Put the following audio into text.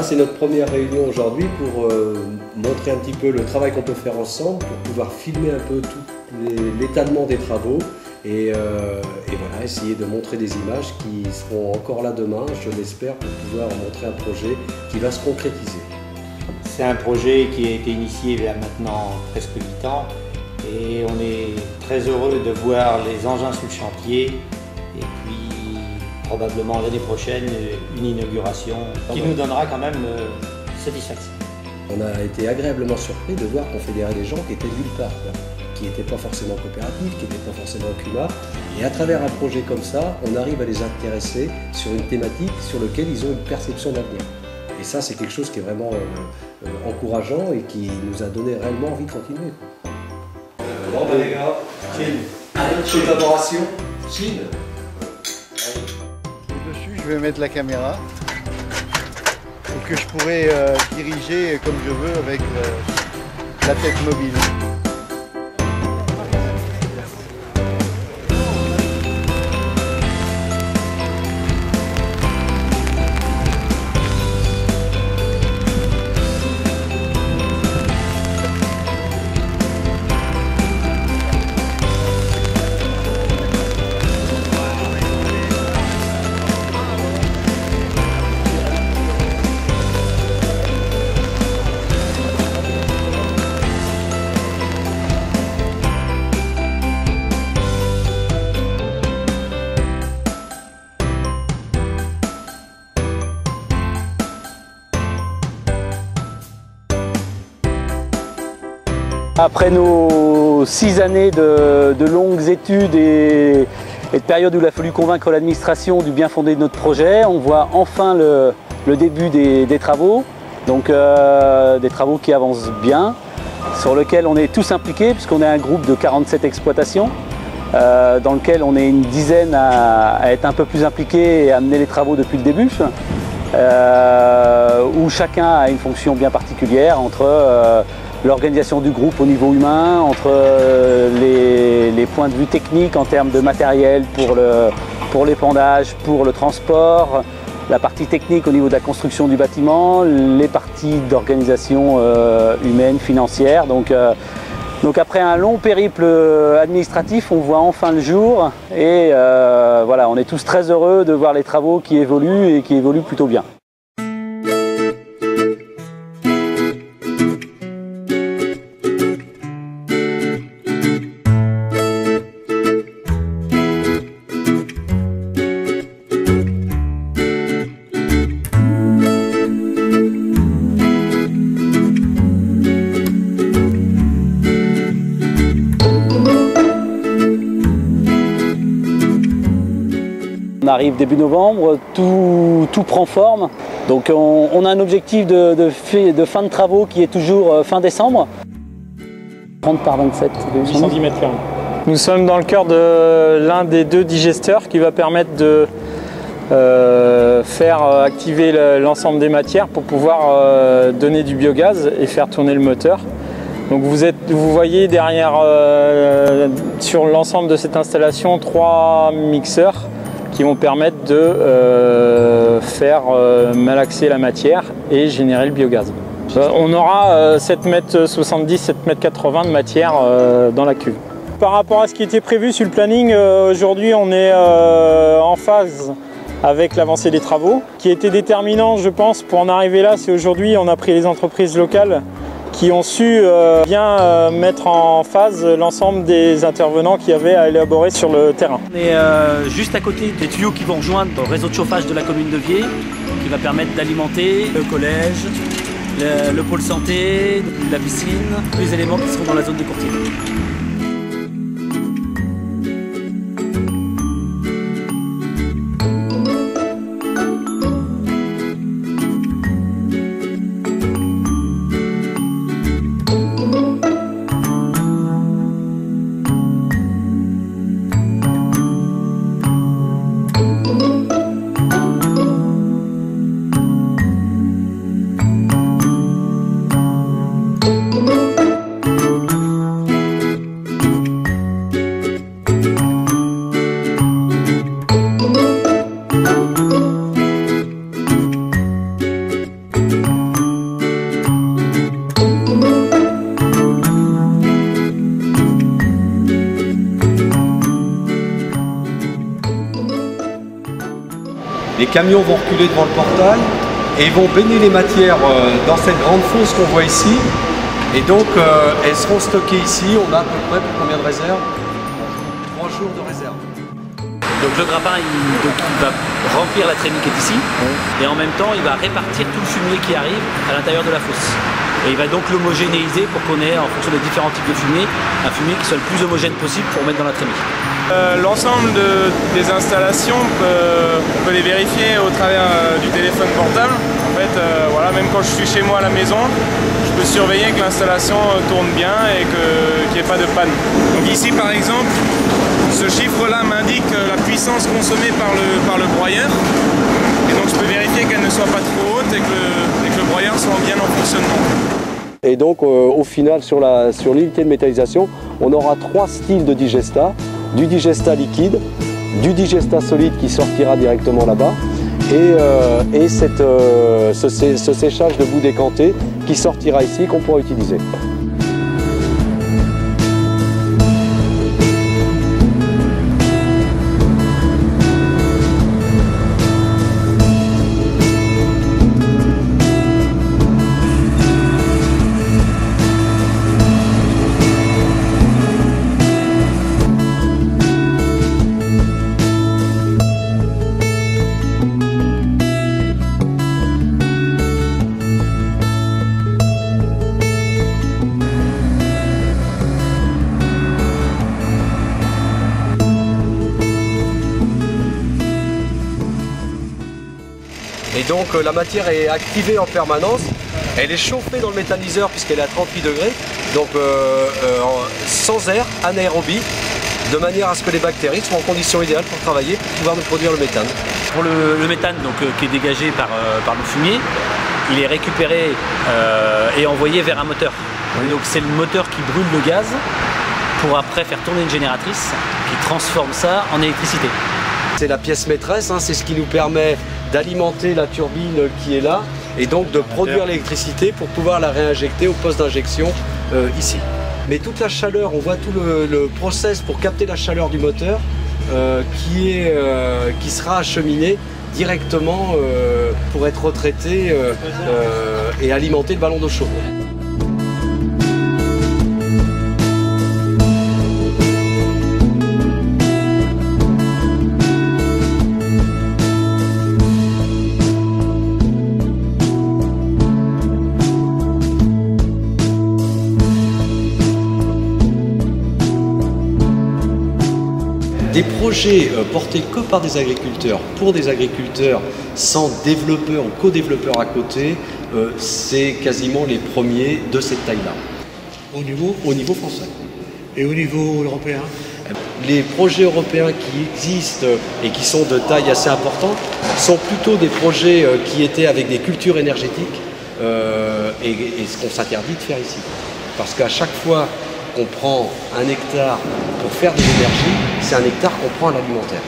c'est notre première réunion aujourd'hui pour montrer un petit peu le travail qu'on peut faire ensemble, pour pouvoir filmer un peu tout l'étalement des travaux et voilà, essayer de montrer des images qui seront encore là demain, je l'espère, pour pouvoir montrer un projet qui va se concrétiser. C'est un projet qui a été initié il y a maintenant presque 8 ans et on est très heureux de voir les engins sur le chantier et puis probablement l'année prochaine une inauguration qui nous donnera quand même satisfaction. On a été agréablement surpris de voir qu'on fédérait des gens qui étaient de nulle part, qui n'étaient pas forcément coopératifs, qui n'étaient pas forcément CUMA. Et à travers un projet comme ça, on arrive à les intéresser sur une thématique sur laquelle ils ont une perception d'avenir. Et ça, c'est quelque chose qui est vraiment encourageant et qui nous a donné réellement envie de continuer. Bon ben les gars, collaboration, Chine. Dessus, je vais mettre la caméra et que je pourrai diriger comme je veux avec la tête mobile. Après nos 6 années de longues études et de périodes où il a fallu convaincre l'administration du bien fondé de notre projet, on voit enfin le début des travaux, donc des travaux qui avancent bien, sur lesquels on est tous impliqués puisqu'on est un groupe de 47 exploitations, dans lequel on est une dizaine à être un peu plus impliqués et à mener les travaux depuis le début, où chacun a une fonction bien particulière entre l'organisation du groupe au niveau humain, entre les points de vue techniques en termes de matériel pour l'épandage, pour le transport, la partie technique au niveau de la construction du bâtiment, les parties d'organisation humaine, financière. Donc après un long périple administratif, on voit enfin le jour et voilà, on est tous très heureux de voir les travaux qui évoluent et qui évoluent plutôt bien. On arrive début novembre, tout prend forme. Donc on a un objectif de fin de travaux qui est toujours fin décembre. 30 par 27. 810 mètres carrés. Nous sommes dans le cœur de l'un des 2 digesteurs qui va permettre de faire activer l'ensemble des matières pour pouvoir donner du biogaz et faire tourner le moteur. Donc vous voyez derrière sur l'ensemble de cette installation 3 mixeurs qui vont permettre de faire malaxer la matière et générer le biogaz. On aura 7,70 m, 7,80 m de matière dans la cuve. Par rapport à ce qui était prévu sur le planning, aujourd'hui on est en phase avec l'avancée des travaux. Ce qui a été déterminant, je pense, pour en arriver là, c'est aujourd'hui on a pris les entreprises locales qui ont su bien mettre en phase l'ensemble des intervenants qui avaient à élaborer sur le terrain. On est juste à côté des tuyaux qui vont rejoindre le réseau de chauffage de la commune de Viers, qui va permettre d'alimenter le collège, le pôle santé, la piscine, tous les éléments qui seront dans la zone de courtier. Les camions vont reculer devant le portail et ils vont baigner les matières dans cette grande fosse qu'on voit ici. Et donc elles seront stockées ici. On a à peu près pour combien de réserves? 3 jours de réserve. Donc le grappin il va remplir la trémie qui est ici et en même temps il va répartir tout le fumier qui arrive à l'intérieur de la fosse. Et il va donc l'homogénéiser pour qu'on ait, en fonction des différents types de fumier, un fumier qui soit le plus homogène possible pour mettre dans la trémie. L'ensemble des installations, on peut les vérifier au travers du téléphone portable. En fait, voilà, même quand je suis chez moi à la maison, je peux surveiller que l'installation tourne bien et qu'il n'y ait pas de panne. Donc ici par exemple, ce chiffre-là m'indique la puissance consommée par le broyeur. Et donc je peux vérifier qu'elle ne soit pas trop haute et que le broyeur soit bien en fonctionnement. Et donc au final sur l'unité de métallisation, on aura 3 styles de digesta. Du digesta liquide, du digesta solide qui sortira directement là-bas et ce séchage de bout décanté qui sortira ici qu'on pourra utiliser. Et donc la matière est activée en permanence, elle est chauffée dans le méthaniseur puisqu'elle est à 38 degrés, donc sans air, anaérobie, de manière à ce que les bactéries soient en condition idéale pour travailler, pour pouvoir nous produire le méthane. Pour le méthane donc, qui est dégagé par le fumier, il est récupéré et envoyé vers un moteur. Oui. Donc c'est le moteur qui brûle le gaz pour après faire tourner une génératrice qui transforme ça en électricité. C'est la pièce maîtresse, hein, c'est ce qui nous permet d'alimenter la turbine qui est là et donc de produire l'électricité pour pouvoir la réinjecter au poste d'injection ici. Mais toute la chaleur, on voit tout le process pour capter la chaleur du moteur qui sera acheminé directement pour être retraité et alimenter le ballon d'eau chaude. Des projets portés que par des agriculteurs, pour des agriculteurs, sans développeurs ou co-développeurs à côté, c'est quasiment les premiers de cette taille-là. Au niveau français. Et au niveau européen? Les projets européens qui existent et qui sont de taille assez importante sont plutôt des projets qui étaient avec des cultures énergétiques et ce qu'on s'interdit de faire ici. Parce qu'à chaque fois qu'on prend un hectare pour faire de l'énergie, c'est un hectare qu'on prend à l'alimentaire.